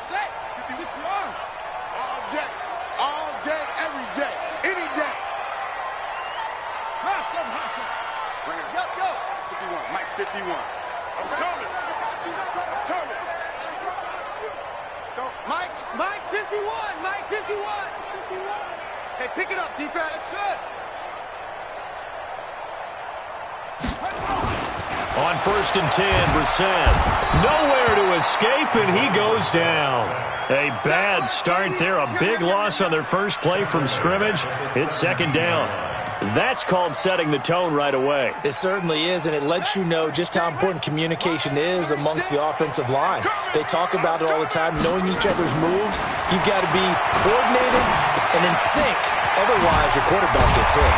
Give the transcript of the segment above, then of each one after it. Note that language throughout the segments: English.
set. 51. All day, every day, any day. Hustle. Go. 51, Mike 51. I'm coming. Let's go. Mike 51. Mike 51. Hey, pick it up, defense. That's it. On 1st and 10, Brissett. Nowhere to escape, and he goes down. A bad start there. A big loss on their first play from scrimmage. It's 2nd down. That's called setting the tone right away. It certainly is, and it lets you know just how important communication is amongst the offensive line. They talk about it all the time, knowing each other's moves. You've got to be coordinated and in sync. Otherwise, your quarterback gets hit.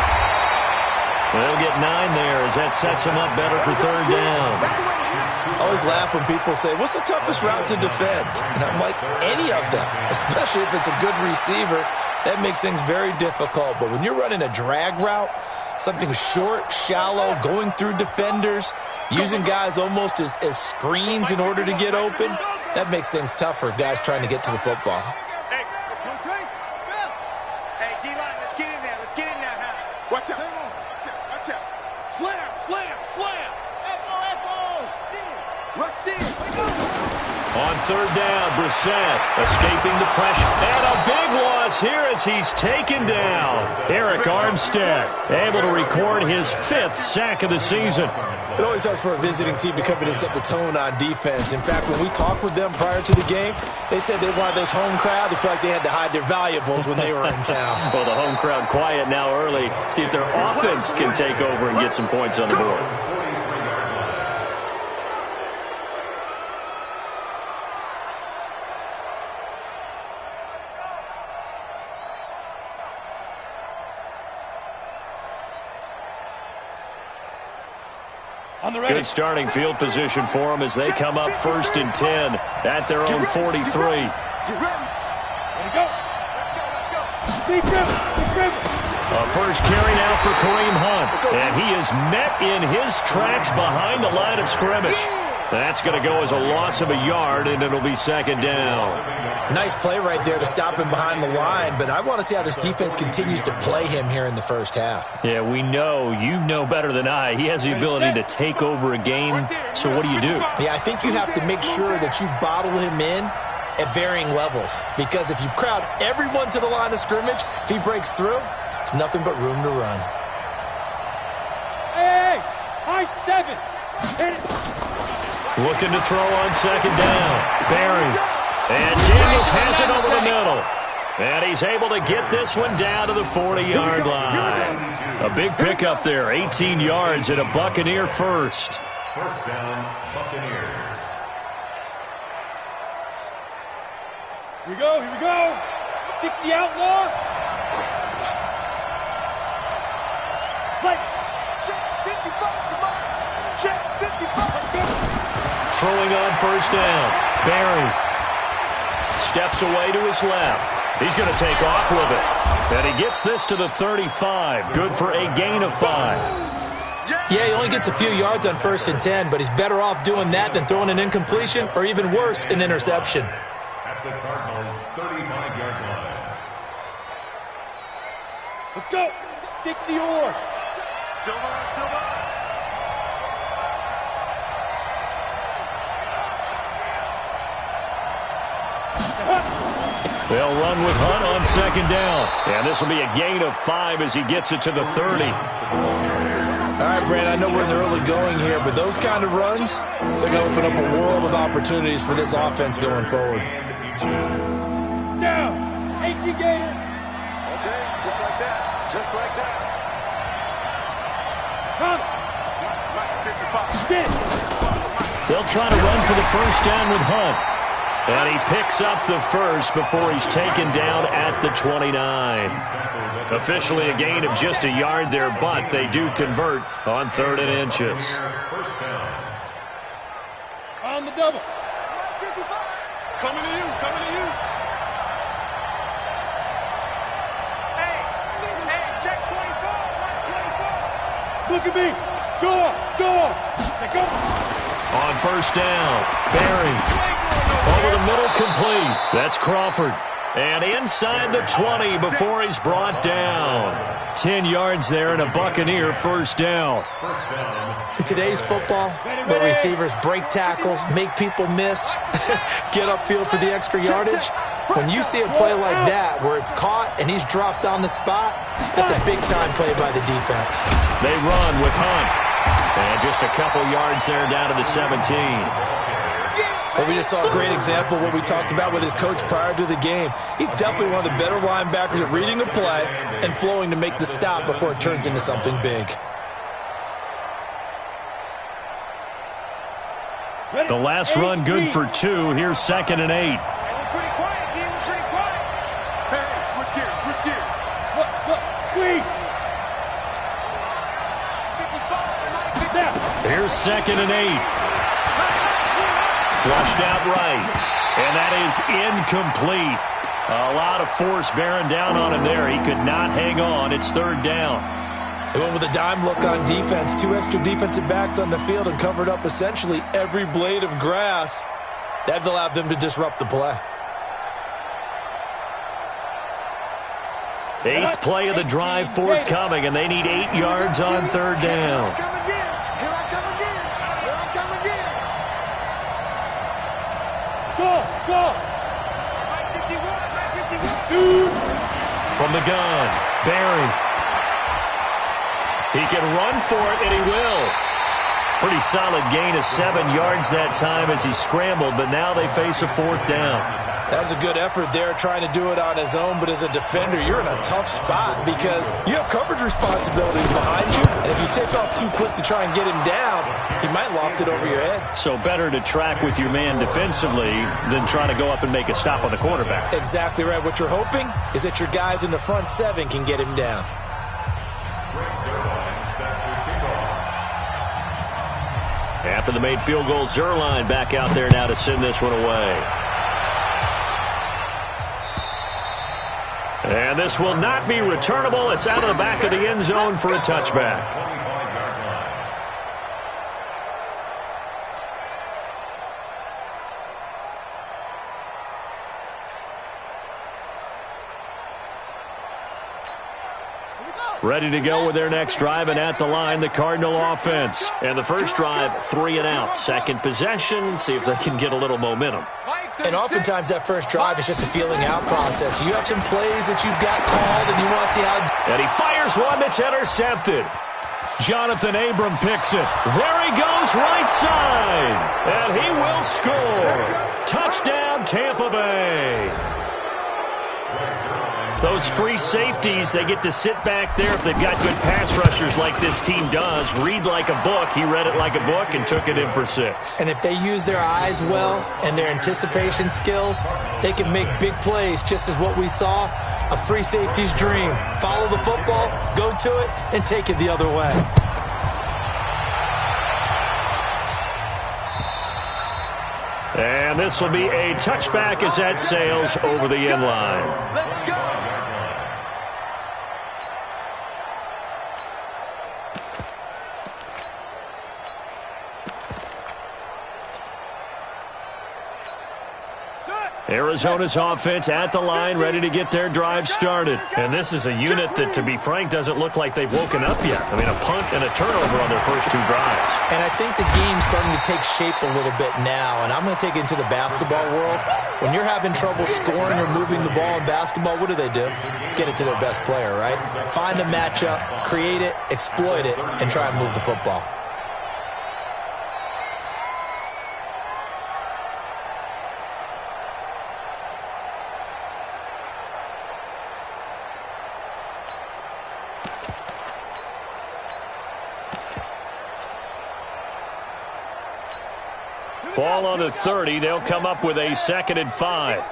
They'll get 9 there as that sets them up better for 3rd down. I always laugh when people say, what's the toughest route to defend? And I'm like, any of them, especially if it's a good receiver. That makes things very difficult. But when you're running a drag route, something short, shallow, going through defenders, using guys almost as screens in order to get open, that makes things tougher, guys trying to get to the football. Hey, let's go, Trey. Hey, D-line, let's get in there. Watch out. Slam. Rush in. On 3rd down, Brissett escaping the pressure. And a big loss here as he's taken down. Eric Armstead able to record his 5th sack of the season. It always helps for a visiting team to come in and set the tone on defense. In fact, when we talked with them prior to the game, they said they wanted this home crowd to feel like they had to hide their valuables when they were in town. Well, the home crowd quiet now early. See if their offense can take over and get some points on the board. Good starting field position for them as they come up 1st and 10 at their own 43. Get ready. Let's go. A first carry now for Kareem Hunt. And he is met in his tracks behind the line of scrimmage. That's going to go as a loss of a yard, and it'll be 2nd down. Nice play right there to stop him behind the line, but I want to see how this defense continues to play him here in the first half. Yeah, we know. You know better than I. He has the ability to take over a game, so what do you do? Yeah, I think you have to make sure that you bottle him in at varying levels, because if you crowd everyone to the line of scrimmage, if he breaks through, there's nothing but room to run. Hey, high 7. Hit it. Looking to throw on 2nd down. Barry. And Daniels has it over the middle. And he's able to get this one down to the 40-yard line. A big pickup there, 18 yards and a Buccaneer first. 1st down, Buccaneers. Here we go. 60 outlaw. Like, check 55, come on. Check 55. Throwing on 1st down. Barry steps away to his left. He's going to take off with it. And he gets this to the 35. Good for a gain of 5. Yeah, he only gets a few yards on 1st and 10, but he's better off doing that than throwing an incompletion or even worse, an interception. At the Cardinals' 35-yard line. Let's go. 60 or. Silver. They'll run with Hunt on 2nd down. And this will be a gain of 5 as he gets it to the 30. All right, Brandon, I know we're in the early going here, but those kind of runs, they're going to open up a world of opportunities for this offense going forward. Down. AT Gator. Okay, just like that. Come. They'll try to run for the 1st down with Hunt. And he picks up the first before he's taken down at the 29. Officially a gain of just a yard there, but they do convert on 3rd and inches. 1st down. On the double. Coming to you. Hey, check 24. Look at me. Go on. On 1st down, Barry. over the middle, complete. That's Crawford. And inside the 20 before he's brought down. 10 yards there and a Buccaneer first down. In today's football, where receivers break tackles, make people miss, get upfield for the extra yardage, when you see a play like that where it's caught and he's dropped on the spot, that's a big-time play by the defense. They run with Hunt. And just a couple yards there down to the 17. Well, we just saw a great example of what we talked about with his coach prior to the game. He's definitely one of the better linebackers at reading a play and flowing to make the stop before it turns into something big. The last run good for 2. Here's 2nd and 8. We're pretty quiet, team. We're pretty quiet. Hey, switch gears, switch gears. Squeeze. Here's 2nd and 8. Flushed out right. And that is incomplete. A lot of force bearing down on him there. He could not hang on. It's 3rd down. They went with a dime look on defense. 2 extra defensive backs on the field and covered up essentially every blade of grass. That allowed them to disrupt the play. 8th play of the drive forthcoming, and they need 8 yards on 3rd down. Here I come again. Here I come again. Go. Mike 51. Shoot. From the gun, Barry. He can run for it, and he will. Pretty solid gain of 7 yards that time as he scrambled, but now they face a 4th down. That was a good effort there, trying to do it on his own, but as a defender, you're in a tough spot because you have coverage responsibilities behind you, and if you take off too quick to try and get him down, he might loft it over your head. So better to track with your man defensively than try to go up and make a stop on the quarterback. Exactly right. What you're hoping is that your guys in the front 7 can get him down. After the made field goal, Zerline back out there now to send this one away. And this will not be returnable. It's out of the back of the end zone for a touchback. Ready to go with their next drive, and at the line, the Cardinal offense. And the first drive, 3 and out. Second possession, see if they can get a little momentum. And oftentimes that first drive is just a feeling out process. You have some plays that you've got called, and you want to see how... And he fires one that's intercepted. Jonathan Abram picks it. There he goes, right side. And he will score. Touchdown, Tampa Bay. Those free safeties, they get to sit back there if they've got good pass rushers like this team does. Read like a book. He read it like a book and took it in for 6. And if they use their eyes well and their anticipation skills, they can make big plays, just as what we saw, a free safety's dream. Follow the football, go to it, and take it the other way. And this will be a touchback as that sails over the end line. Let's go. Arizona's offense at the line, ready to get their drive started. And this is a unit that, to be frank, doesn't look like they've woken up yet. I mean, a punt and a turnover on their first 2 drives. And I think the game's starting to take shape a little bit now, and I'm going to take it into the basketball world. When you're having trouble scoring or moving the ball in basketball, what do? Get it to their best player, right? Find a matchup, create it, exploit it, and try and move the football. Ball on the 30. They'll come up with a 2nd and 5.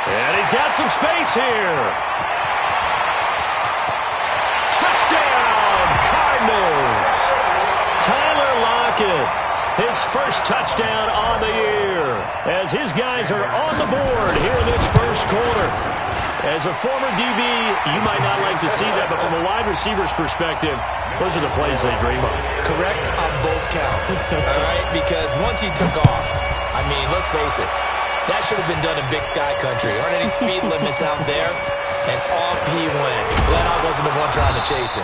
And he's got some space here. Touchdown, Cardinals. Tyler Lockett, his first touchdown on the year, as his guys are on the board here in this first quarter. As a former DB, you might not like to see that, but from a wide receiver's perspective, those are the plays they dream of. Correct on both counts, all right? Because once he took off, I mean, let's face it, that should have been done in Big Sky Country. Aren't any speed limits out there? And off he went. Glad I wasn't the one trying to chase him.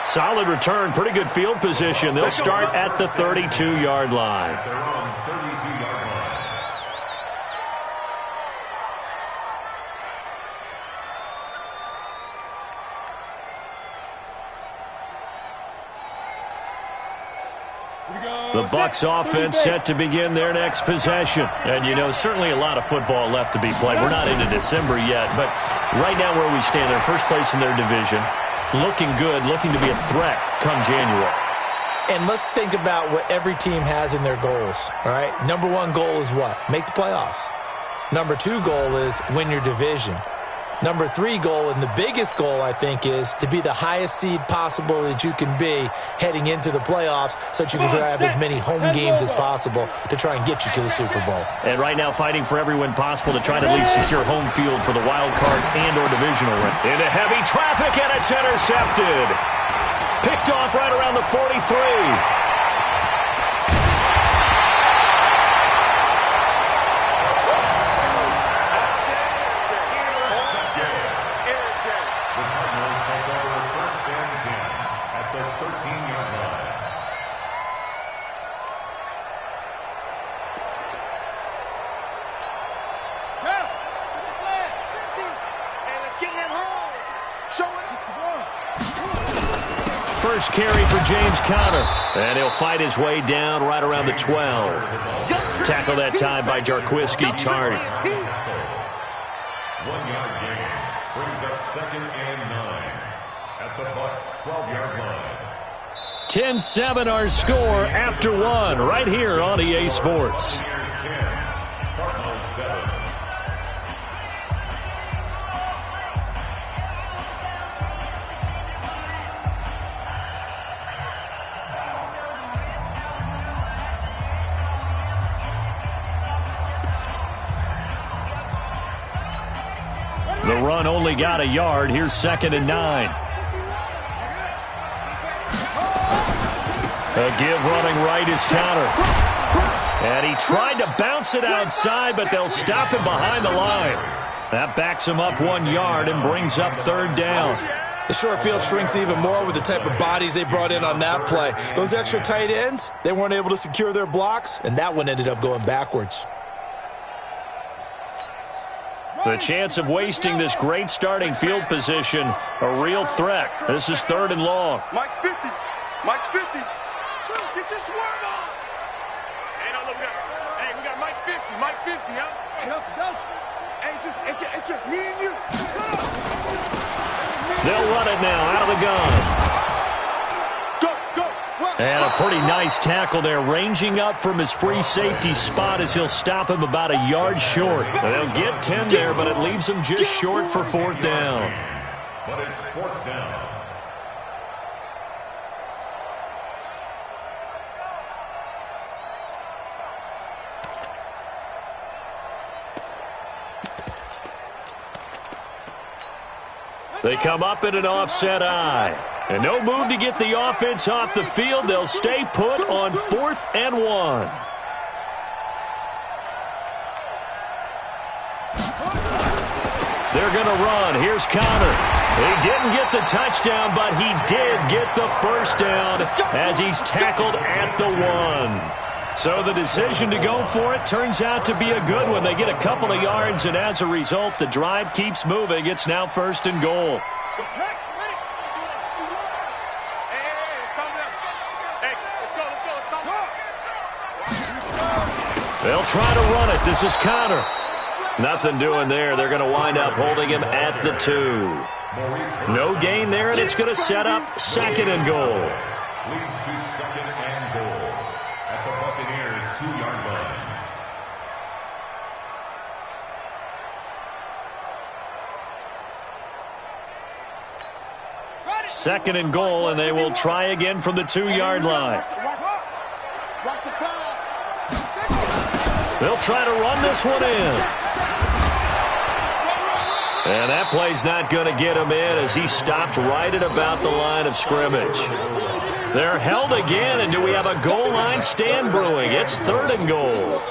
Solid return, pretty good field position. They'll start at the 32-yard line. They're on 32-yard line. The Bucs offense set to begin their next possession. And, you know, certainly a lot of football left to be played. We're not into December yet, but right now where we stand, they're first place in their division. Looking good, looking to be a threat come January. And let's think about what every team has in their goals, all right? Number one goal is what? Make the playoffs. Number two goal is win your division. Number three goal, and the biggest goal, I think, is to be the highest seed possible that you can be heading into the playoffs so that you can have as many home games as possible to try and get you to the Super Bowl. And right now fighting for every win possible to try to at least secure home field for the wild card and or divisional win. Into heavy traffic, and it's intercepted. Picked off right around the 43. First carry for James Conner, and he'll fight his way down right around the 12. Tackle that time by Jarquiski Tardy. 1 yard gain brings up 2nd and 9 at the Bucs 12-yard line. 10-7 our score after one right here on EA Sports. Cardinals 7. The run only got a yard. Here's 2nd and 9. A give running right is Conner. And he tried to bounce it outside, but they'll stop him behind the line. That backs him up 1 yard and brings up 3rd down. The short field shrinks even more with the type of bodies they brought in on that play. Those extra tight ends, they weren't able to secure their blocks, and that one ended up going backwards. The chance of wasting this great starting field position, a real threat. This is 3rd and long. Mike's 50. Mike's 50. Get your swerve on. Hey, no, look, we got Mike 50. Mike 50, huh? Hey, don't. Hey, it's just me and you. They'll run it now out of the gun. And a pretty nice tackle there, ranging up from his free safety spot as he'll stop him about a yard short. They'll get 10 there, but it leaves them just short for 4th down. But it's 4th down. They come up in an offset eye. And no move to get the offense off the field. They'll stay put on 4th and 1. They're going to run. Here's Conner. He didn't get the touchdown, but he did get the 1st down as he's tackled at the 1. So the decision to go for it turns out to be a good one. They get a couple of yards, and as a result, the drive keeps moving. It's now 1st and goal. They'll try to run it. This is Conner. Nothing doing there. They're going to wind up holding him at the 2. No gain there, and it's going to set up 2nd and goal. Leads to 2nd and goal at the Buccaneers 2-yard line. Second and goal, and they will try again from the 2-yard line. They'll try to run this one in. And that play's not going to get him in as he stopped right at about the line of scrimmage. They're held again, and do we have a goal line stand brewing? It's 3rd and goal.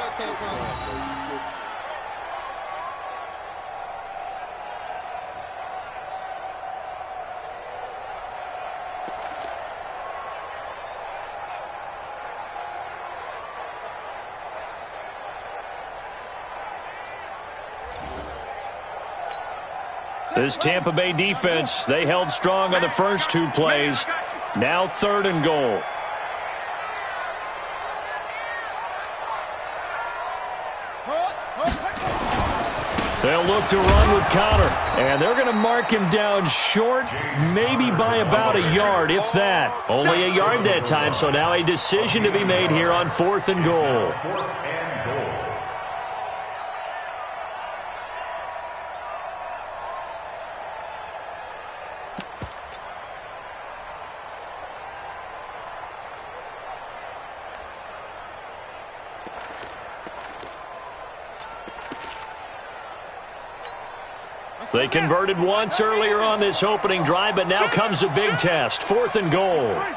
This Tampa Bay defense, they held strong on the first 2 plays. Now 3rd and goal. They'll look to run with Connor, and they're going to mark him down short, maybe by about a yard, if that. Only a yard that time, so now a decision to be made here on 4th and goal. They converted once earlier on this opening drive, but now comes a big test. 4th and goal. Check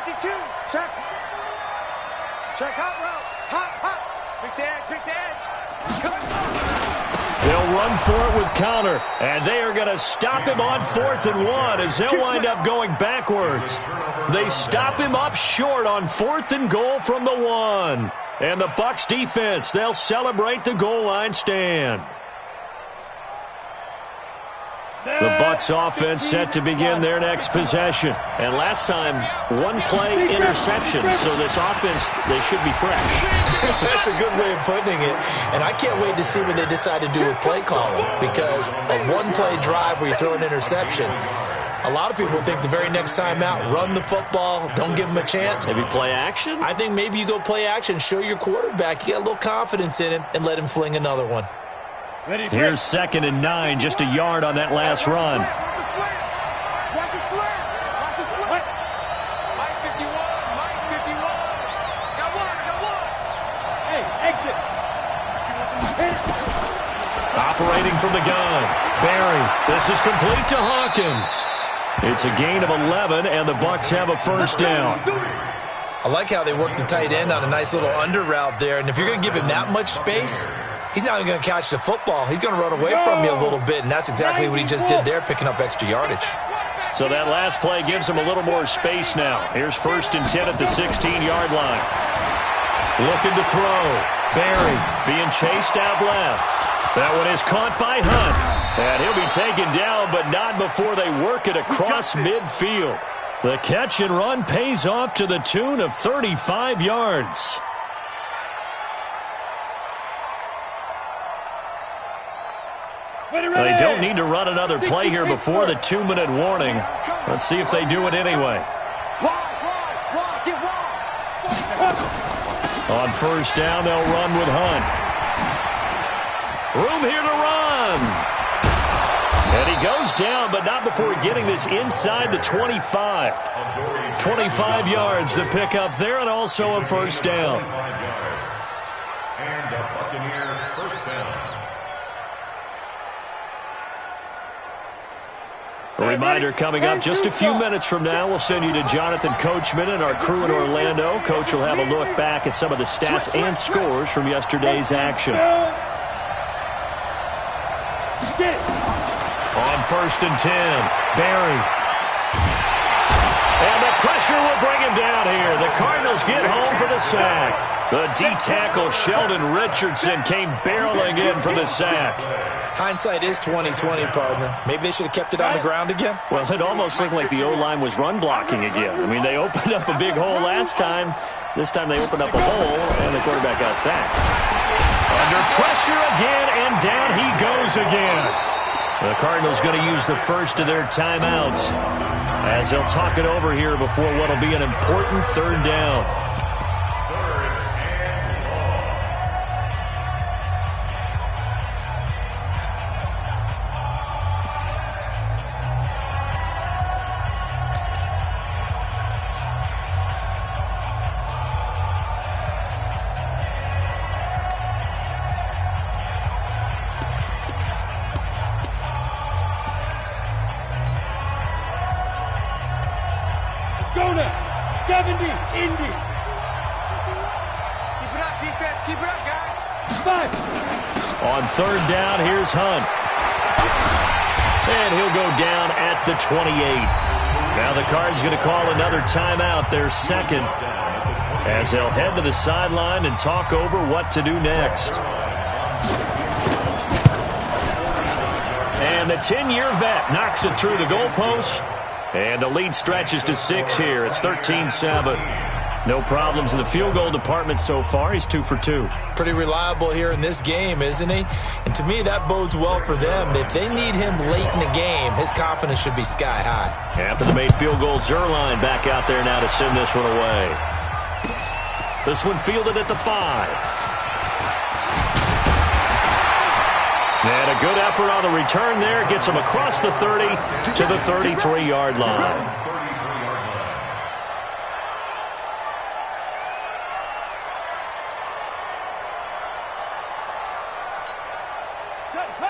52. Check hot route. Hot. Pick the edge. They'll run for it with Connor, and they are going to stop him on 4th and 1 as they'll wind up going backwards. They stop him up short on 4th and goal from the 1. And the Bucs defense, they'll celebrate the goal line stand. The Bucs offense set to begin their next possession. And last time, 1-play interception. So this offense, they should be fresh. That's a good way of putting it. And I can't wait to see what they decide to do with play calling. Because a 1-play drive where you throw an interception, a lot of people think the very next time out, run the football, don't give them a chance. Maybe play action? I think maybe you go play action, show your quarterback, you got a little confidence in him, and let him fling another one. Here's 2nd and 9, just a yard on that last run. Watch his slant. Mike 51. Got one. Hey, exit. Operating from the gun. Barry, this is complete to Hawkins. It's a gain of 11, and the Bucs have a first down. I like how they work the tight end on a nice little under route there, and if you're going to give him that much space, he's not going to catch the football. He's going to run away from you a little bit, and that's exactly what he just did there, picking up extra yardage. So that last play gives him a little more space now. Here's 1st and 10 at the 16-yard line. Looking to throw. Barry being chased out left. That one is caught by Hunt. And he'll be taken down, but not before they work it across midfield. The catch and run pays off to the tune of 35 yards. They don't need to run another play here before the 2-minute warning. Let's see if they do it anyway. On 1st down, they'll run with Hunt. Room here to run. And he goes down, but not before getting this inside the 25. 25 yards to pick up there, and also a first down. And a Buccaneer first down. A reminder coming up just a few minutes from now. We'll send you to Jonathan Coachman and our crew in Orlando. Coach will have a look back at some of the stats and scores from yesterday's action. On 1st and 10, Barry. And the pressure will bring him down here. The Cardinals get home for the sack. The D-tackle Sheldon Richardson came barreling in for the sack. Hindsight is 20/20, partner. Maybe they should have kept it on the ground again. Well, it almost looked like the O-line was run blocking again. I mean, they opened up a big hole last time. This time they opened up a hole, and the quarterback got sacked. Under pressure again, and down he goes again. The Cardinals going to use the first of their timeouts as they'll talk it over here before what will be an important 3rd down. 70, Indy. Keep it up, defense. Keep it up, guys. 5. On third down, here's Hunt. And he'll go down at the 28. Now the Cards going to call another timeout, their second, as they'll head to the sideline and talk over what to do next. And the 10-year vet knocks it through the goalpost. And the lead stretches to 6 here. It's 13-7. No problems in the field goal department so far. He's 2 for 2. Pretty reliable here in this game, isn't he? And to me, that bodes well for them. If they need him late in the game, his confidence should be sky high. After the made field goal, Zerline back out there now to send this one away. This one fielded at the 5. And a good effort on the return there. Gets him across the 30 to the 33-yard line.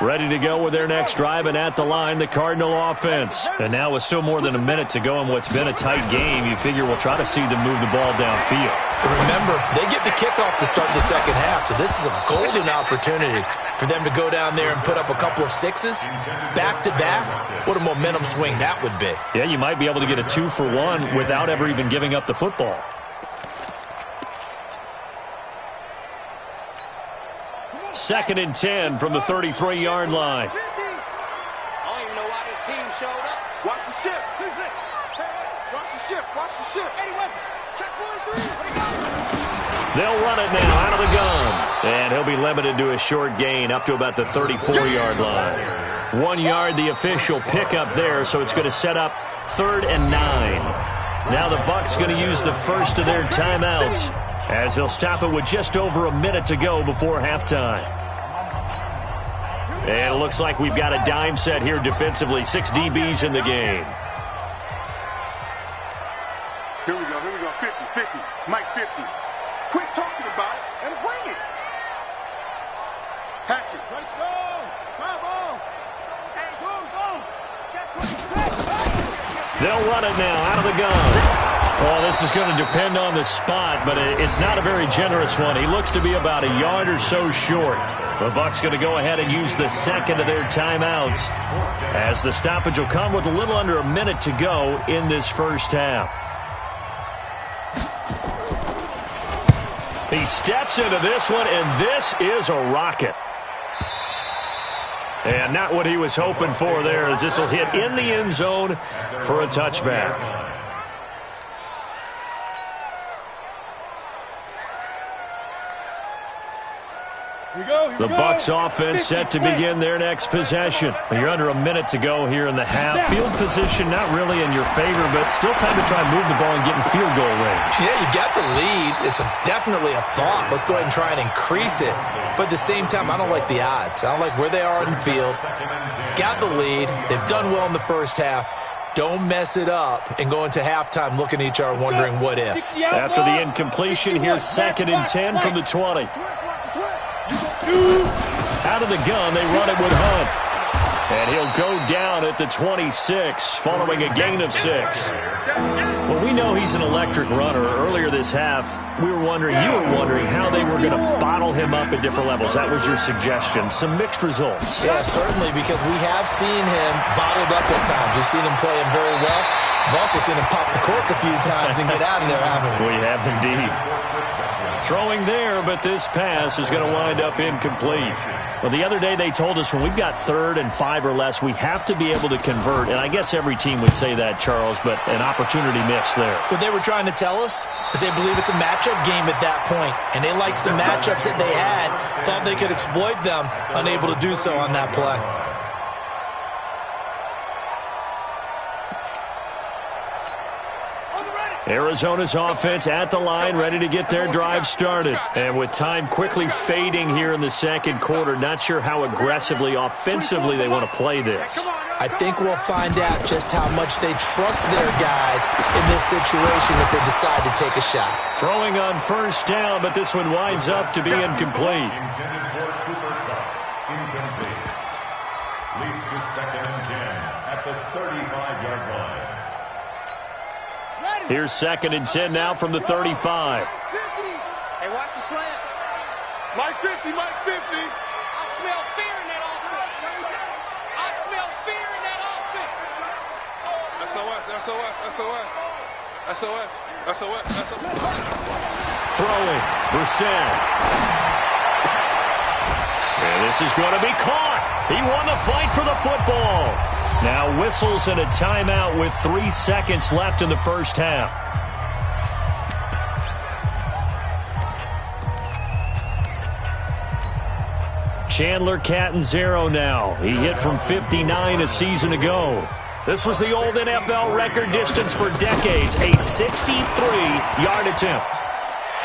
Ready to go with their next drive, and at the line, the Cardinal offense. And now with still more than a minute to go in what's been a tight game, you figure we'll try to see them move the ball downfield. Remember, they get the kickoff to start the second half, so this is a golden opportunity for them to go down there and put up a couple of sixes back-to-back. What a momentum swing that would be. Yeah, you might be able to get a 2-for-1 without ever even giving up the football. Second and 10 from the 33-yard line. I don't even know why this team showed up. Watch the ship. Watch the ship. Watch the ship. Eddie Weapon. Check 43. They'll run it now out of the gun. And he'll be limited to a short gain up to about the 34-yard line. 1 yard, the official pickup there, so it's going to set up 3rd and 9. Now the Bucs going to use the first of their timeouts, as they'll stop it with just over a minute to go before halftime. And it looks like we've got a dime set here defensively. 6 DBs in the game. Here we go. 50. Mike 50. Quit talking about it and bring it. Hatchet. Touchdown. Come on. Hey, go. Check 26. They'll run it now out of the gun. Well, this is going to depend on the spot, but it's not a very generous one. He looks to be about a yard or so short. The Bucs going to go ahead and use the second of their timeouts, as the stoppage will come with a little under a minute to go in this first half. He steps into this one, and this is a rocket. And not what he was hoping for there, as this will hit in the end zone for a touchback. The Bucs offense set to begin their next possession. You're under a minute to go here in the half. Field position not really in your favor, but still time to try and move the ball and get in field goal range. Yeah, you got the lead. It's definitely a thought. Let's go ahead and try and increase it. But at the same time, I don't like the odds. I don't like where they are in the field. Got the lead. They've done well in the first half. Don't mess it up and go into halftime looking at each other wondering what if. After the incompletion, here's 2nd and 10 from the 20. Out of the gun, they run it with Hunt. And he'll go down at the 26, following a gain of 6. Well, we know he's an electric runner. Earlier this half, you were wondering how they were going to bottle him up at different levels. That was your suggestion. Some mixed results. Yeah, certainly, because we have seen him bottled up at times. We've seen him play him very well. We've also seen him pop the cork a few times and get out of there, haven't we? We have indeed. Throwing there, but this pass is going to wind up incomplete. Well, the other day they told us when we've got 3rd and 5 or less, we have to be able to convert. And I guess every team would say that, Charles, but an opportunity missed there. What they were trying to tell us is they believe it's a matchup game at that point. And they liked some matchups that they had, thought they could exploit them, unable to do so on that play. Arizona's offense at the line, ready to get their drive started. And with time quickly fading here in the second quarter, not sure how aggressively, offensively they want to play this. I think we'll find out just how much they trust their guys in this situation if they decide to take a shot. Throwing on first down, but this one winds up to be incomplete. Leads to 2nd and 10 at the 35-yard line. Here's 2nd and 10 now from the 35. Hey, watch the slant. Mike 50, Mike 50. I smell fear in that offense. I smell fear in that offense. SOS, SOS, SOS. SOS, SOS, SOS. Throwing, Brissett. And this is going to be caught. He won the fight for the football. Now whistles and a timeout with 3 seconds left in the first half. Chandler Catanzaro now. He hit from 59 a season ago. This was the old NFL record distance for decades, a 63-yard attempt.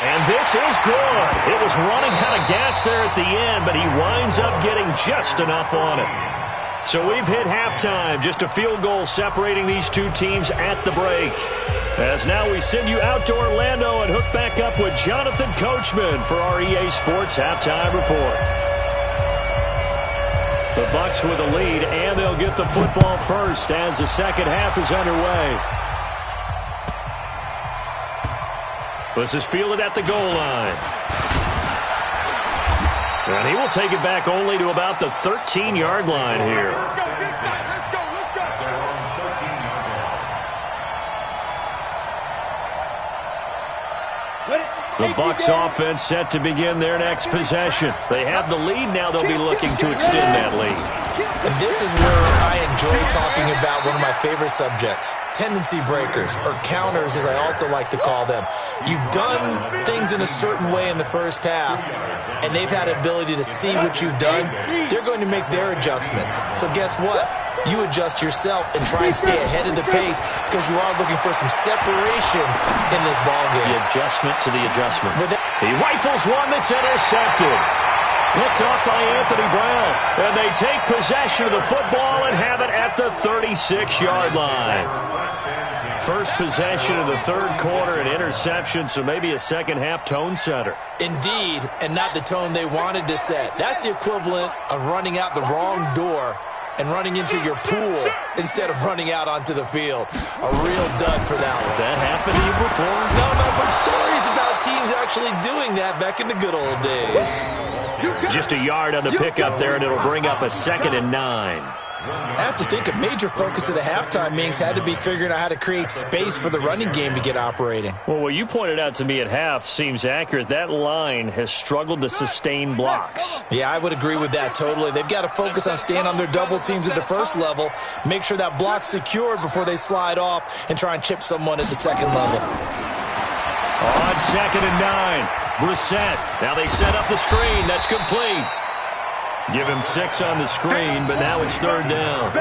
And this is good. It was running out of gas there at the end, but he winds up getting just enough on it. So we've hit halftime, just a field goal separating these two teams at the break. As now we send you out to Orlando and hook back up with Jonathan Coachman for our EA Sports Halftime Report. The Bucs with a lead, and they'll get the football first as the second half is underway. This is fielded at the goal line. And he will take it back only to about the 13-yard line here. Let's go, let's go, let's go. They're on the 13-yard line. The Bucs offense set to begin their next possession. They have the lead now. They'll be looking to extend that lead. And this is where I enjoy talking about one of my favorite subjects, tendency breakers, or counters as I also like to call them. You've done things in a certain way in the first half, and they've had an ability to see what you've done. They're going to make their adjustments. So guess what? You adjust yourself and try and stay ahead of the pace because you are looking for some separation in this ballgame. The adjustment to the adjustment. He rifles one that's intercepted. Picked off by Anthony Brown. And they take possession of the football and have it at the 36-yard line. First possession of the third quarter, an interception, so maybe a second-half tone setter. Indeed, and not the tone they wanted to set. That's the equivalent of running out the wrong door and running into your pool instead of running out onto the field. A real dud for that one. Has that happened to you before? No, but stories about teams actually doing that back in the good old days. Just a yard on the pickup there, and it'll bring up a 2nd and 9. I have to think a major focus of the halftime meetings had to be figuring out how to create space for the running game to get operating. Well, what you pointed out to me at half seems accurate. That line has struggled to sustain blocks. Yeah, I would agree with that totally. They've got to focus on staying on their double teams at the first level, make sure that block's secured before they slide off and try and chip someone at the second level. On 2nd and 9, Brissett. Now they set up the screen. That's complete. Give him 6 on the screen, but now it's 3rd down.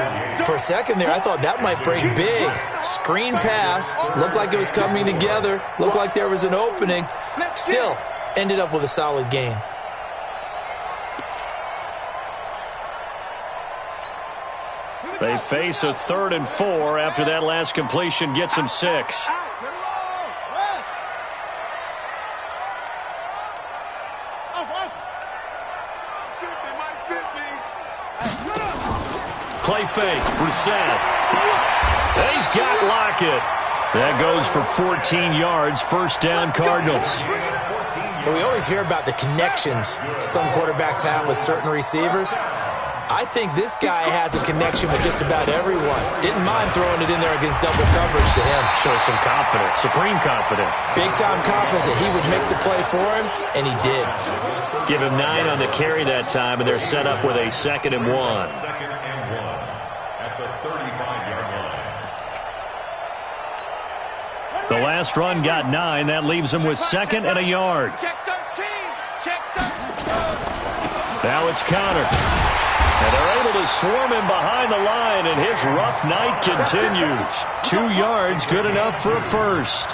For a second there, I thought that might break big. Screen pass. Looked like it was coming together. Looked like there was an opening. Still, ended up with a solid game. They face a 3rd and 4 after that last completion gets him 6. Play fake, Brissett. He's got Lockett. That goes for 14 yards, 1st down Cardinals. Well, we always hear about the connections some quarterbacks have with certain receivers. I think this guy has a connection with just about everyone. Didn't mind throwing it in there against double coverage to him. Shows some confidence, supreme confidence. Big-time confidence that he would make the play for him, and he did. Give him 9 on the carry that time, and they're set up with a 2nd and 1. 2nd and 1 at the 35-yard line. The last run got 9. That leaves him with 2nd and a yard. Check 13. Check 13. Now it's Connor. And they're able to swarm him behind the line, and his rough night continues. 2 yards, good enough for a first.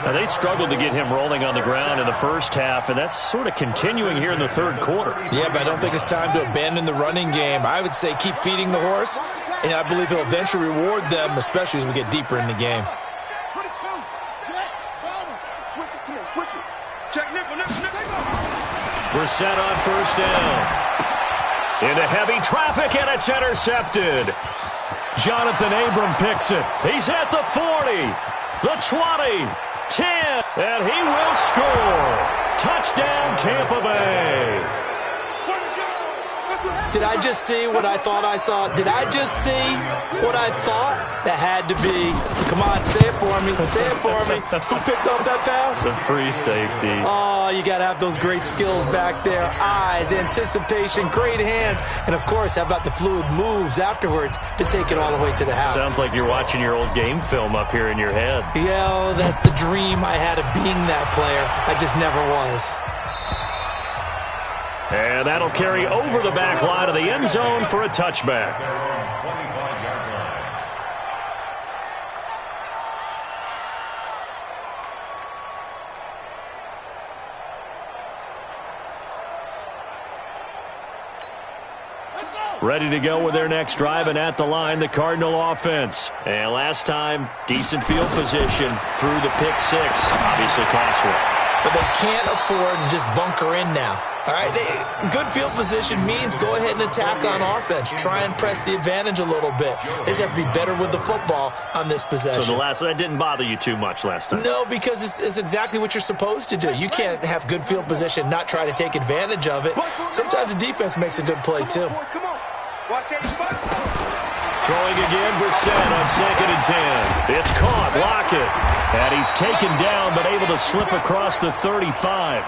Now, they struggled to get him rolling on the ground in the first half, and that's sort of continuing here in the third quarter. Yeah, but I don't think it's time to abandon the running game. I would say keep feeding the horse, and I believe he'll eventually reward them, especially as we get deeper in the game. Switch it. Check nickel. Brissett on 1st down. Into heavy traffic, and it's intercepted. Jonathan Abram picks it. He's at the 40. the 20, 10, and he will score. Touchdown, Tampa Bay. Did I just see what I thought I saw? Did I just see what I thought? That had to be. Come on, say it for me. Say it for me. Who picked up that pass? The free safety. Oh, you got to have those great skills back there. Eyes, anticipation, great hands. And, of course, how about the fluid moves afterwards to take it all the way to the house? Sounds like you're watching your old game film up here in your head. Yeah, oh, that's the dream I had of being that player. I just never was. And that'll carry over the back line of the end zone for a touchback. Ready to go with their next drive, and at the line, the Cardinal offense. And last time, decent field position through the pick six. Obviously costly. But they can't afford to just bunker in now. All right, good field position means go ahead and attack on offense. Try and press the advantage a little bit. They just have to be better with the football on this possession. So that didn't bother you too much last time? No, because it's exactly what you're supposed to do. You can't have good field position, not try to take advantage of it. Sometimes the defense makes a good play, too. Throwing again, Brissett on 2nd and 10. It's caught, Lockett. And he's taken down, but able to slip across the 35.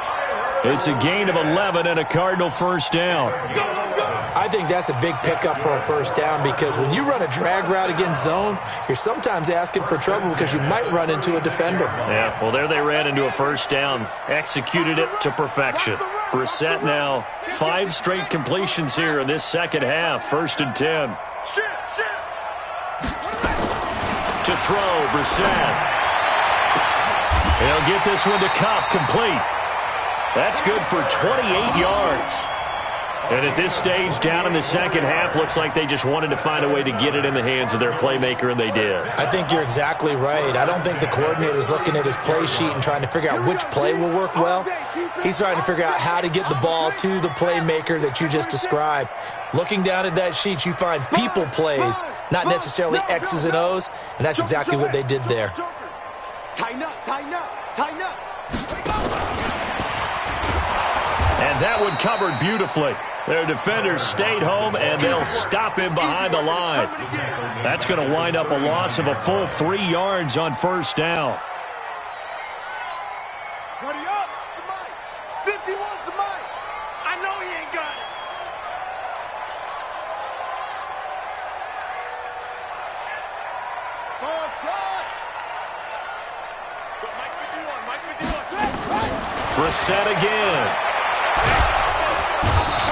It's a gain of 11 and a Cardinal first down. I think that's a big pickup for a first down because when you run a drag route against zone, you're sometimes asking for trouble because you might run into a defender. Yeah, well, there they ran into a first down. Executed it to perfection. Brissett now 5 straight completions here in this second half. 1st and 10. To throw, Brissett. He'll get this one to Kupp, complete. That's good for 28 yards. And at this stage, down in the second half, looks like they just wanted to find a way to get it in the hands of their playmaker, and they did. I think you're exactly right. I don't think the coordinator's looking at his play sheet and trying to figure out which play will work well. He's trying to figure out how to get the ball to the playmaker that you just described. Looking down at that sheet, you find people plays, not necessarily X's and O's, and that's exactly what they did there. Tighten up, tighten up, tighten up. And that one covered beautifully. Their defenders stayed home, and they'll stop him behind the line. That's going to wind up a loss of a full 3 yards on first down. Ready up, to Mike. 51's to Mike. I know he ain't got it. Brissett again.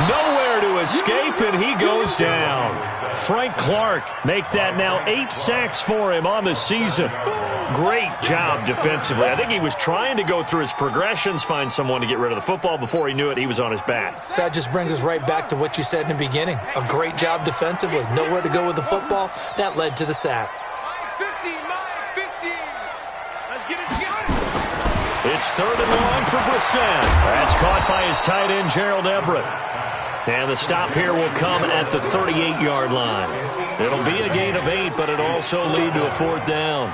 Nowhere to escape, and he goes down. Frank Clark make that now 8 sacks for him on the season. Great job defensively. I think he was trying to go through his progressions, find someone to get rid of the football. Before he knew it, he was on his back. So that just brings us right back to what you said in the beginning. A great job defensively. Nowhere to go with the football. That led to the sack. It's 3rd and long for Brissett. That's caught by his tight end, Gerald Everett. And the stop here will come at the 38-yard line. It'll be a gain of 8, but it'll also lead to a 4th down.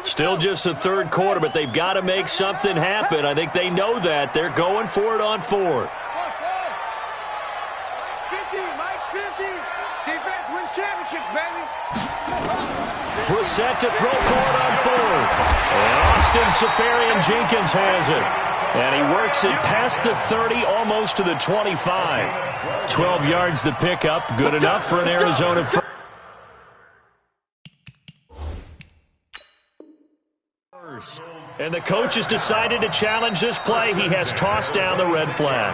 Still just the 3rd quarter, but they've got to make something happen. I think they know that. They're going for it on 4th. Mike's 50. Defense wins championships, baby. Brissett to throw for it on 4th. And Austin Seferian-Jenkins has it. And he works it past the 30, almost to the 25. 12 yards the pickup. Good enough for an Arizona first. And the coach has decided to challenge this play. He has tossed down the red flag.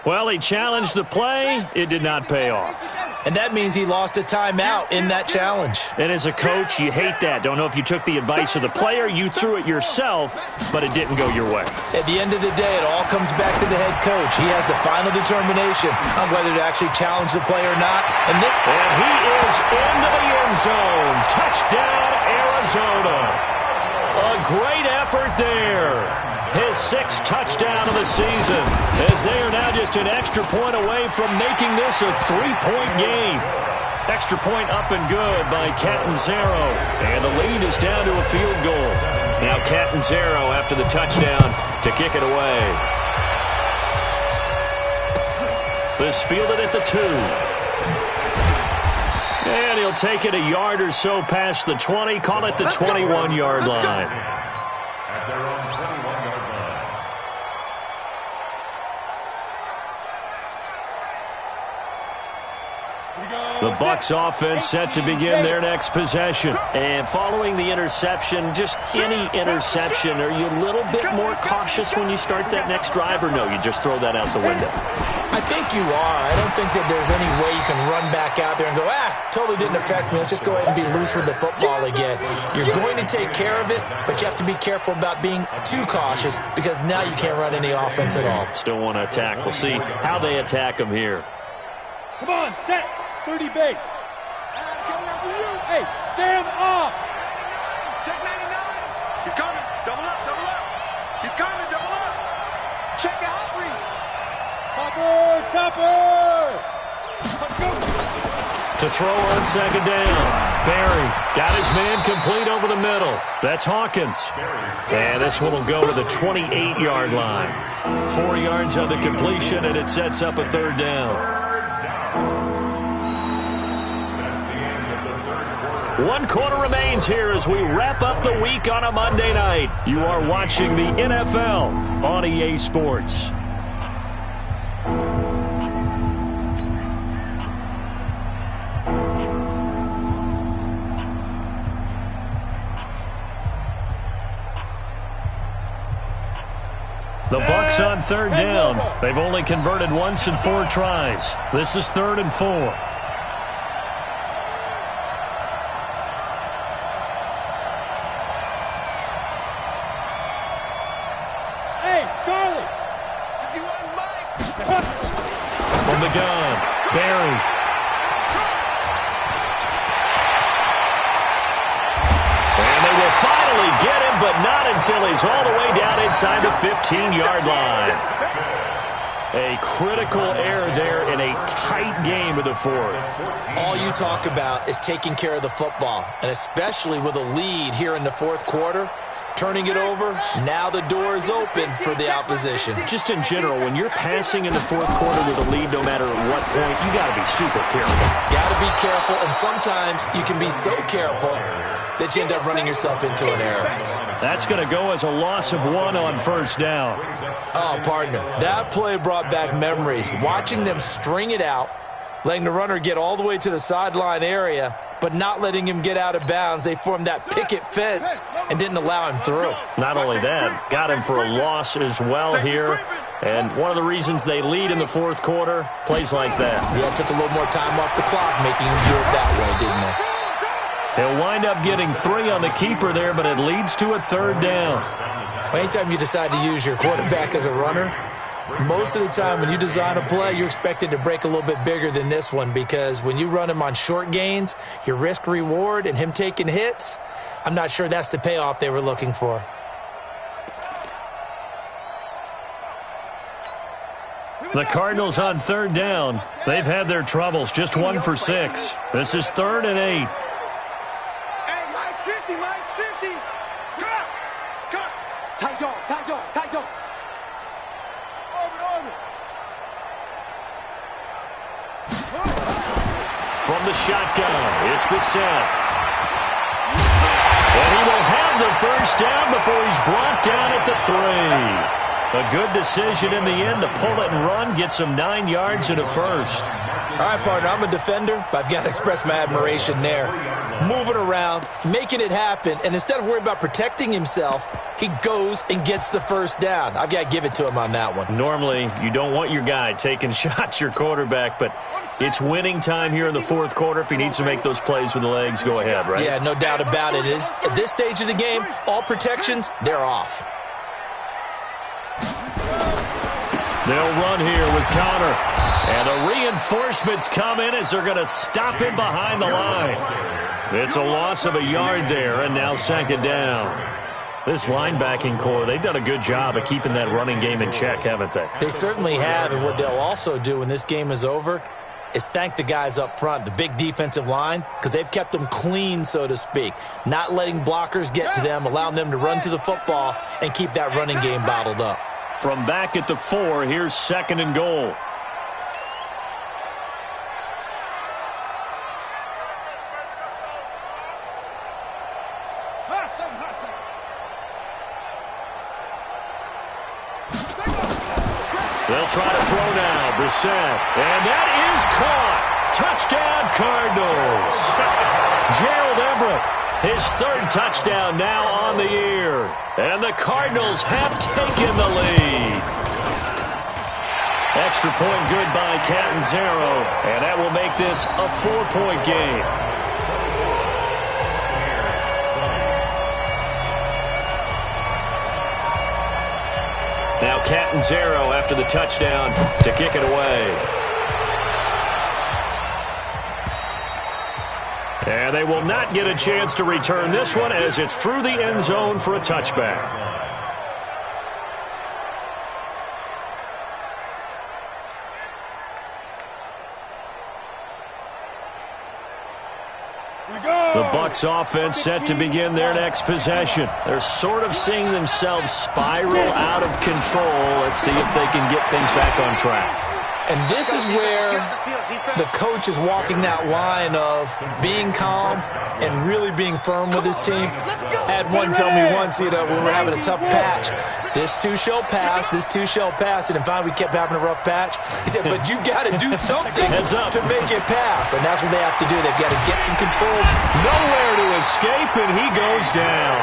Well, he challenged the play. It did not pay off. And that means he lost a timeout in that challenge. And as a coach, you hate that. Don't know if you took the advice of the player, you threw it yourself, but it didn't go your way. At the end of the day, it all comes back to the head coach. He has the final determination on whether to actually challenge the play or not. And he is into the end zone. Touchdown, Arizona. A great effort there. His 6th touchdown of the season, as they are now just an extra point away from making this a 3-point game. Extra point up and good by Catanzaro, and the lead is down to a field goal. Now Catanzaro after the touchdown to kick it away. This fielded at the 2. And he'll take it a yard or so past the 20, call it the 21-yard line. At their own 21-yard line. The Bucs offense set to begin their next possession. And following the interception, just any interception, are you a little bit more cautious when you start that next drive, or no, you just throw that out the window? I think you are. I don't think that there's any way you can run back out there and go, totally didn't affect me. Let's just go ahead and be loose with the football again. You're going to take care of it, but you have to be careful about being too cautious because now you can't run any offense at all. Still want to attack. We'll see how they attack them here. Come on, set. 30 base. Hey, Sam off. Check 99. He's coming. Double up, double up. He's coming, double up. Check the hot read. Topper. To throw on second down. Barry got his man complete over the middle. That's Hawkins. And this one will go to the 28-yard line. 4 yards on the completion, and it sets up a 3rd down. 1 quarter remains here as we wrap up the week on a Monday night. You are watching the NFL on EA Sports. The Bucs on 3rd down. They've only converted once in 4 tries. This is 3rd and 4. From the gun, Barry. And they will finally get him, but not until he's all the way down inside the 15-yard line. A critical error there in a tight game of the 4th. All you talk about is taking care of the football, and especially with a lead here in the 4th quarter. Turning it over, now the door is open for the opposition. Just in general, when you're passing in the 4th quarter with a lead, no matter at what point, you got to be super careful. Got to be careful, and sometimes you can be so careful that you end up running yourself into an error. That's going to go as a loss of 1 on 1st down. Oh, partner, that play brought back memories. Watching them string it out, letting the runner get all the way to the sideline area, but not letting him get out of bounds. They formed that picket fence and didn't allow him through. Not only that, got him for a loss as well here. And one of the reasons they lead in the 4th quarter, plays like that. Yeah, took a little more time off the clock, making him do it that way, didn't they? He'll wind up getting 3 on the keeper there, but it leads to a 3rd down. Anytime you decide to use your quarterback as a runner, most of the time when you design a play, you're expected to break a little bit bigger than this one, because when you run him on short gains, your risk-reward and him taking hits, I'm not sure that's the payoff they were looking for. The Cardinals on 3rd down. They've had their troubles, just 1 for 6. This is 3rd and 8. Hey, Mike's 50, Mike's 50. Come. Tight dog. From the shotgun, it's Bissett. And he will have the 1st down before he's brought down at the 3. A good decision in the end to pull it and run, get some 9 yards and a first. All right, partner, I'm a defender, but I've got to express my admiration there. Moving around, making it happen, and instead of worrying about protecting himself, he goes and gets the first down. I've got to give it to him on that one. Normally, you don't want your guy taking shots, your quarterback, but it's winning time here in the fourth quarter. If he needs to make those plays with the legs, go ahead, right? Yeah, no doubt about it. At this stage of the game, all protections, they're off. They'll run here with Connor. And the reinforcements come in as they're going to stop him behind the line. It's a loss of a yard there, and now second down. This linebacking core, they've done a good job of keeping that running game in check, haven't they? They certainly have, and what they'll also do when this game is over is thank the guys up front, the big defensive line, because they've kept them clean, so to speak, not letting blockers get to them, allowing them to run to the football and keep that running game bottled up. From back at the 4, here's second and goal. They'll try to throw now, Brissett. And that is caught. Touchdown, Cardinals. Gerald Everett, his third touchdown now on the year. And the Cardinals have taken the lead. Extra point good by Catanzaro. And that will make this a 4-point game. Now Catanzaro after the touchdown to kick it away. And they will not get a chance to return this one as it's through the end zone for a touchback. The Bucs offense set to begin their next possession. They're sort of seeing themselves spiral out of control. Let's see if they can get things back on track. And this is where the coach is walking that line of being calm and really being firm with his team. I had one tell me once, when we were having a tough patch, this too shall pass, this too shall pass. And finally we kept having a rough patch. He said, but you got to do something to make it pass. And that's what they have to do. They've got to get some control. Nowhere to escape, and he goes down.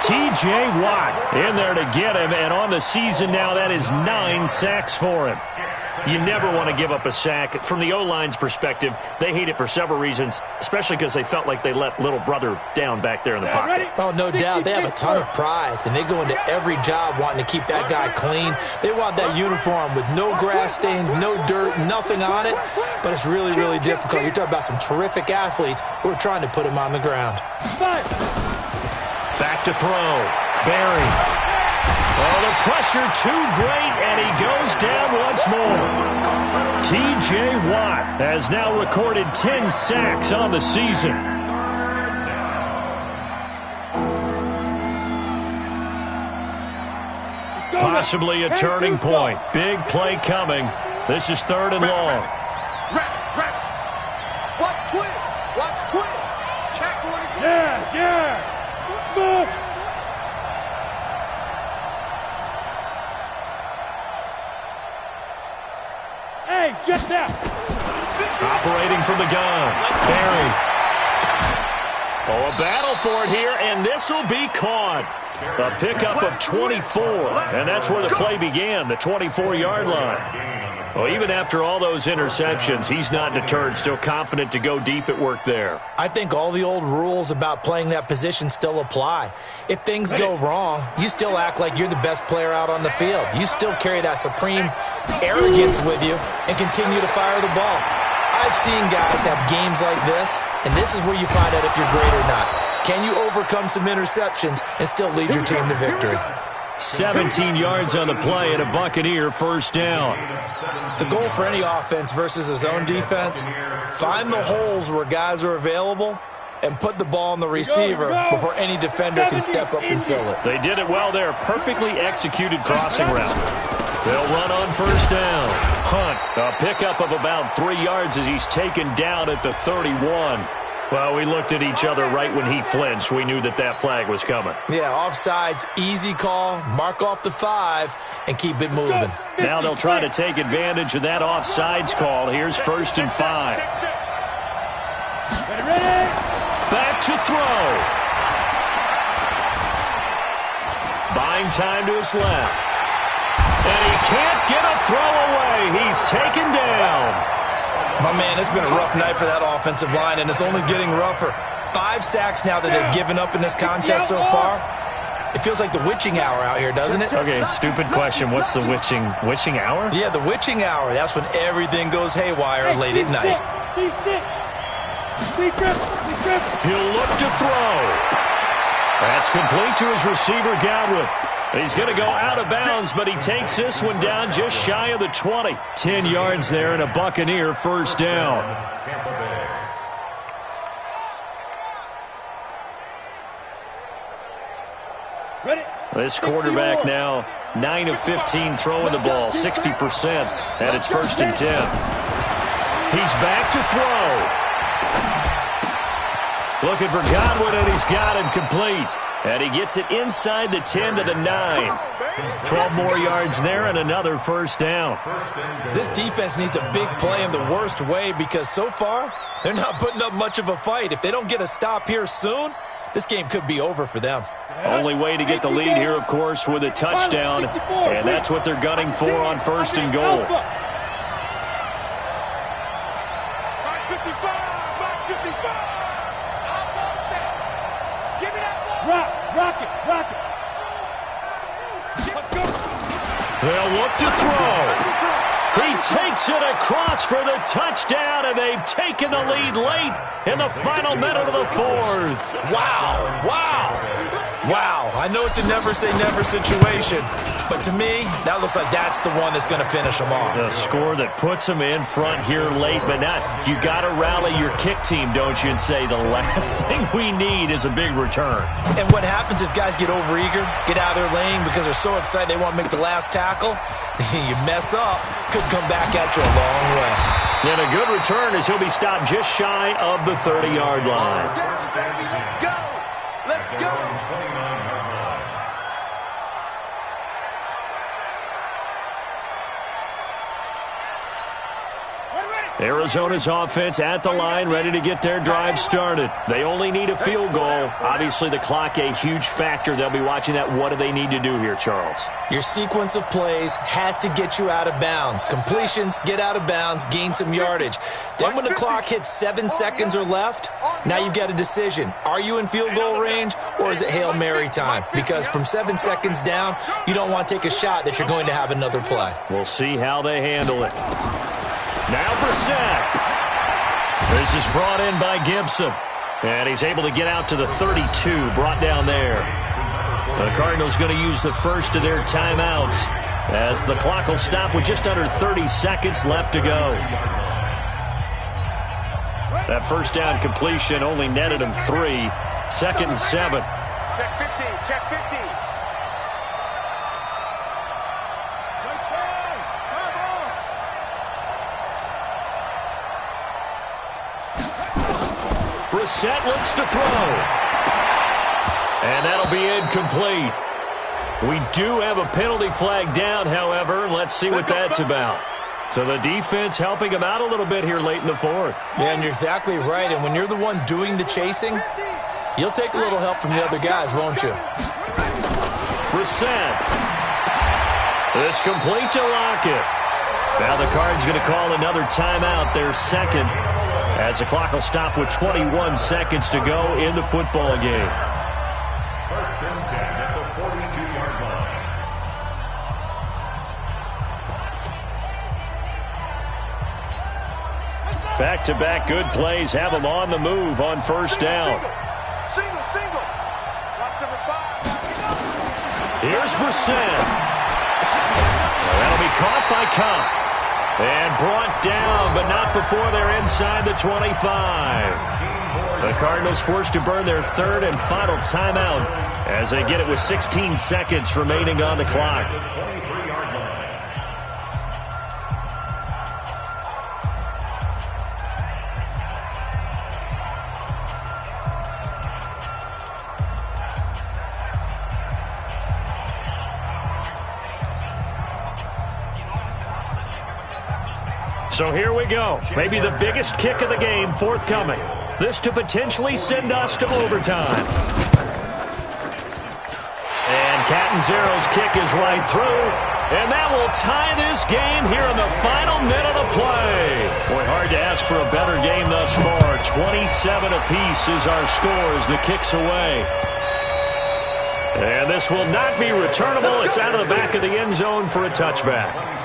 T.J. Watt in there to get him, and on the season now, that is 9 sacks for him. You never want to give up a sack. From the O-line's perspective, they hate it for several reasons, especially because they felt like they let little brother down back there in the pocket. Oh, no doubt. They have a ton of pride, and they go into every job wanting to keep that guy clean. They want that uniform with no grass stains, no dirt, nothing on it, but it's really, really difficult. You're talking about some terrific athletes who are trying to put him on the ground. Back to throw. Barry. Oh, the pressure too great, and he goes down once more. T.J. Watt has now recorded 10 sacks on the season. Possibly a turning point. Big play coming. This is third and long. Watch twins. Watch twins. Check one again. Yeah. Smooth. Hey, just that. Operating from the gun. Barry. Oh, a battle for it here, and this will be caught. A pickup of 24, and that's where the play began, the 24-yard line. Well, even after all those interceptions, he's not deterred, still confident to go deep at work there. I think all the old rules about playing that position still apply. If things go wrong, you still act like you're the best player out on the field. You still carry that supreme arrogance with you and continue to fire the ball. I've seen guys have games like this, and this is where you find out if you're great or not. Can you overcome some interceptions and still lead your team to victory? 17 yards on the play and a Buccaneer first down. The goal for any offense versus his own defense, find the holes where guys are available and put the ball on the receiver before any defender can step up and fill it. They did it well there. Perfectly executed crossing route. They'll run on first down. Hunt, a pickup of about 3 yards as he's taken down at the 31. Well, we looked at each other right when he flinched. We knew that that flag was coming. Yeah, offsides, easy call, mark off the 5, and keep it moving. Now they'll try to take advantage of that offsides call. Here's 1st and 5. Back to throw. Buying time to his left. And he can't get a throw away. He's taken down. My man, it's been a rough night for that offensive line, and it's only getting rougher. 5 sacks now that they've given up in this contest so far. It feels like the witching hour out here, doesn't it? Okay, stupid question. What's the witching hour? Yeah, the witching hour. That's when everything goes haywire late at night. He'll look to throw. That's complete to his receiver, Godwin. He's going to go out of bounds, but he takes this one down just shy of the 20. 10 yards there and a Buccaneer 1st down. This quarterback now 9 of 15 throwing the ball, 60%, and it's 1st and 10. He's back to throw. Looking for Godwin, and he's got him complete. And he gets it inside the 10 to the 9. 12 more yards there and another 1st down. This defense needs a big play in the worst way because so far, they're not putting up much of a fight. If they don't get a stop here soon, this game could be over for them. Only way to get the lead here, of course, with a touchdown. And that's what they're gunning for on 1st and goal. Rock it. They'll look to throw. He takes it across for the touchdown, and they've taken the lead late in the final minute of the 4th. Wow. I know it's a never-say-never situation, but to me, that looks like that's the one that's going to finish them off. The score that puts them in front here late, but not. You got to rally your kick team, don't you, and say the last thing we need is a big return. And what happens is guys get overeager, get out of their lane because they're so excited they want to make the last tackle. You mess up, could come back at you a long way. And a good return as he'll be stopped just shy of the 30-yard line. Let's go. Arizona's offense at the line, ready to get their drive started. They only need a field goal. Obviously, the clock a huge factor. They'll be watching that. What do they need to do here, Charles? Your sequence of plays has to get you out of bounds. Completions, get out of bounds, gain some yardage. Then when the clock hits 7 seconds or left, now you've got a decision. Are you in field goal range, or is it Hail Mary time? Because from 7 seconds down, you don't want to take a shot that you're going to have another play. We'll see how they handle it. Now Brissett. This is brought in by Gibson. And he's able to get out to the 32, brought down there. The Cardinals going to use the first of their timeouts as the clock will stop with just under 30 seconds left to go. That first down completion only netted him 3. 2nd and 7. Check 15, check 15. Brissett looks to throw. And that'll be incomplete. We do have a penalty flag down, however. Let's see what that's about. So the defense helping him out a little bit here late in the 4th. Yeah, and you're exactly right. And when you're the one doing the chasing, you'll take a little help from the other guys, won't you? Brissett. This complete to Lockett. Now the Cards going to call another timeout, their second, as the clock will stop with 21 seconds to go in the football game. 1st and 10 at the 42-yard line. Back-to-back good plays have them on the move on first down. Single. Watch number 5. Here's Brissett. That'll be caught by Cup. And brought down, but not before they're inside the 25. The Cardinals forced to burn their 3rd and final timeout as they get it with 16 seconds remaining on the clock. So here we go. Maybe the biggest kick of the game forthcoming. This to potentially send us to overtime. And Catanzaro's kick is right through. And that will tie this game here in the final minute of play. Boy, hard to ask for a better game thus far. 27 apiece is our score as the kick's away. And this will not be returnable. It's out of the back of the end zone for a touchback.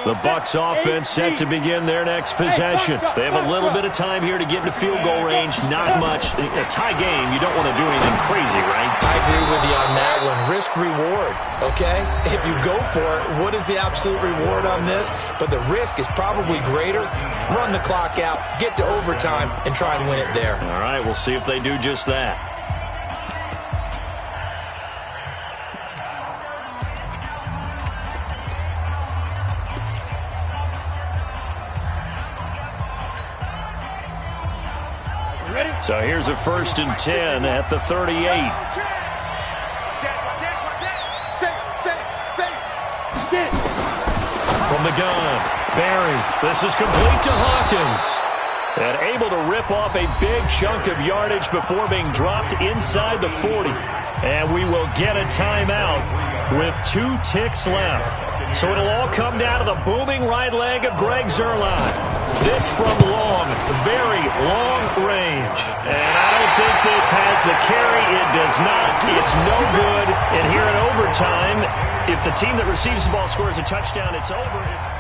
The Bucs offense set to begin their next possession. They have a little bit of time here to get into field goal range. Not much. A tie game, you don't want to do anything crazy, right? I agree with you on that one. Risk-reward, okay? If you go for it, what is the absolute reward on this? But the risk is probably greater. Run the clock out, get to overtime, and try and win it there. All right, we'll see if they do just that. So here's a 1st and 10 at the 38. From the gun, Barry. This is complete to Hawkins. And able to rip off a big chunk of yardage before being dropped inside the 40. And we will get a timeout with 2 ticks left. So it'll all come down to the booming right leg of Greg Zuerlein. This from long, very long range. And I don't think this has the carry. It does not. It's no good. And here in overtime, if the team that receives the ball scores a touchdown, it's over.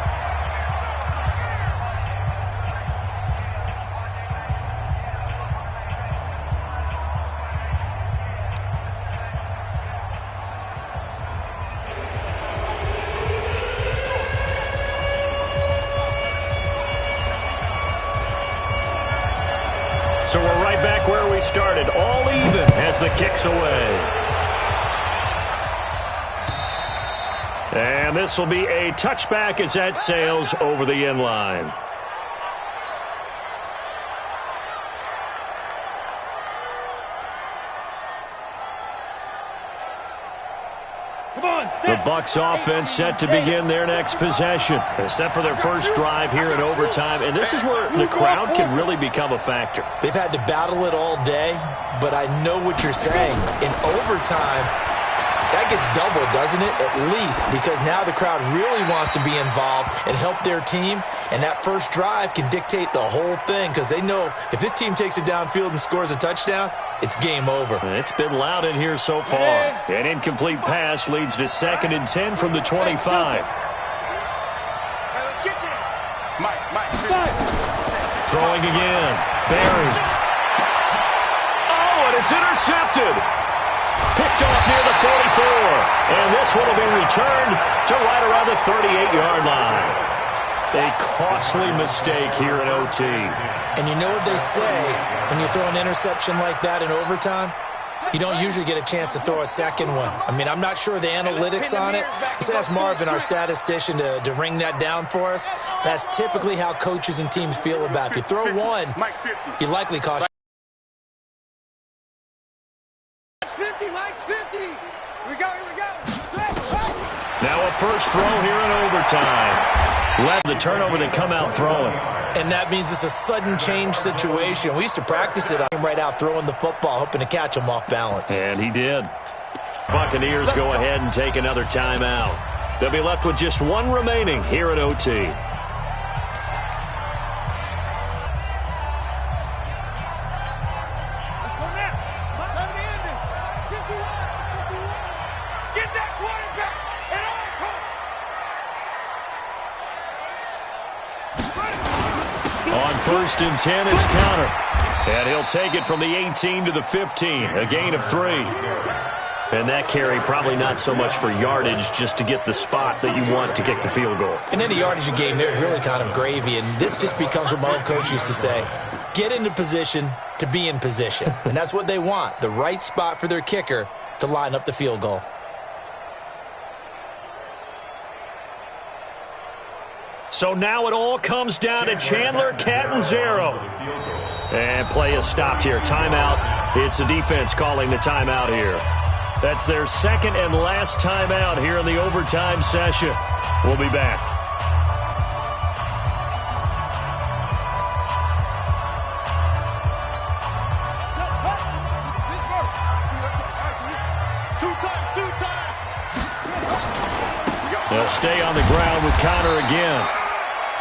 So we're right back where we started, all even as the kick's away. And this will be a touchback as that sails over the end line. The Bucs offense set to begin their next possession. They set for their first drive here in overtime, and this is where the crowd can really become a factor. They've had to battle it all day, but I know what you're saying. In overtime, that gets doubled, doesn't it? At least, because now the crowd really wants to be involved and help their team, and that first drive can dictate the whole thing because they know if this team takes it downfield and scores a touchdown, it's game over. It's been loud in here so far. An incomplete pass leads to 2nd and 10 from the 25. Throwing again. Barry. Oh, and it's intercepted. Picked off near the 44. And this one will be returned to right around the 38-yard line. A costly mistake here in OT. And you know what they say, when you throw an interception like that in overtime, you don't usually get a chance to throw a second one. I mean, I'm not sure the analytics on it. Let's ask Marvin, our statistician, to ring that down for us. That's typically how coaches and teams feel about it. If you throw one, you likely cost. Mike's 50. Here we go. Now a first throw here in overtime. Led the turnover to come out throwing. And that means it's a sudden change situation. We used to practice it. I'm right out throwing the football, hoping to catch him off balance. And he did. Buccaneers go ahead and take another timeout. They'll be left with just one remaining here at OT. On 1st and 10 is counter. And he'll take it from the 18 to the 15. A gain of 3. And that carry probably not so much for yardage, just to get the spot that you want to kick the field goal. In any yardage of game, there's really kind of gravy. And this just becomes what my old coach used to say. Get into position to be in position. And that's what they want. The right spot for their kicker to line up the field goal. So now it all comes down to Chandler Catanzaro. And play is stopped here. Timeout It's the defense calling the timeout here. That's their second and last timeout here in the overtime session. We'll be back. They'll stay on the ground with Connor again.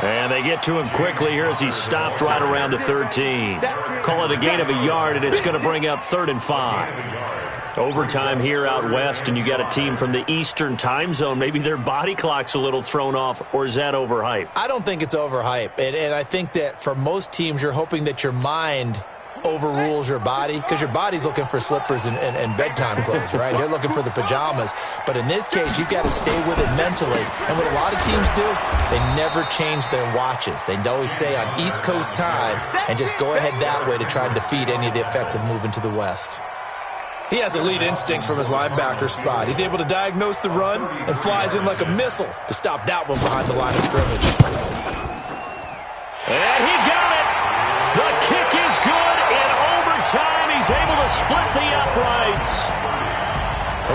And they get to him quickly here as he stopped right around the 13. Call it a gain of a yard, and it's going to bring up 3rd and 5. Overtime here out west, and you got a team from the Eastern time zone. Maybe their body clock's a little thrown off, or is that overhyped? I don't think it's overhyped. And I think that for most teams, you're hoping that your mind overrules your body, because your body's looking for slippers and bedtime clothes, right? You're looking for the pajamas. But in this case, you've got to stay with it mentally. And what a lot of teams do, they never change their watches. They always say on East Coast time and just go ahead that way to try and defeat any of the effects of moving to the West. He has elite instincts from his linebacker spot. He's able to diagnose the run and flies in like a missile to stop that one behind the line of scrimmage. And he got it. The kick is good. In overtime, he's able to split the uprights.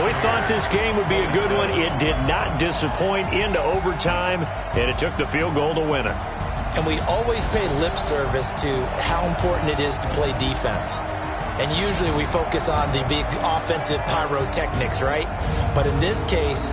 We thought this game would be a good one. It did not disappoint into overtime, and it took the field goal to win it. And we always pay lip service to how important it is to play defense. And usually we focus on the big offensive pyrotechnics, right? But in this case,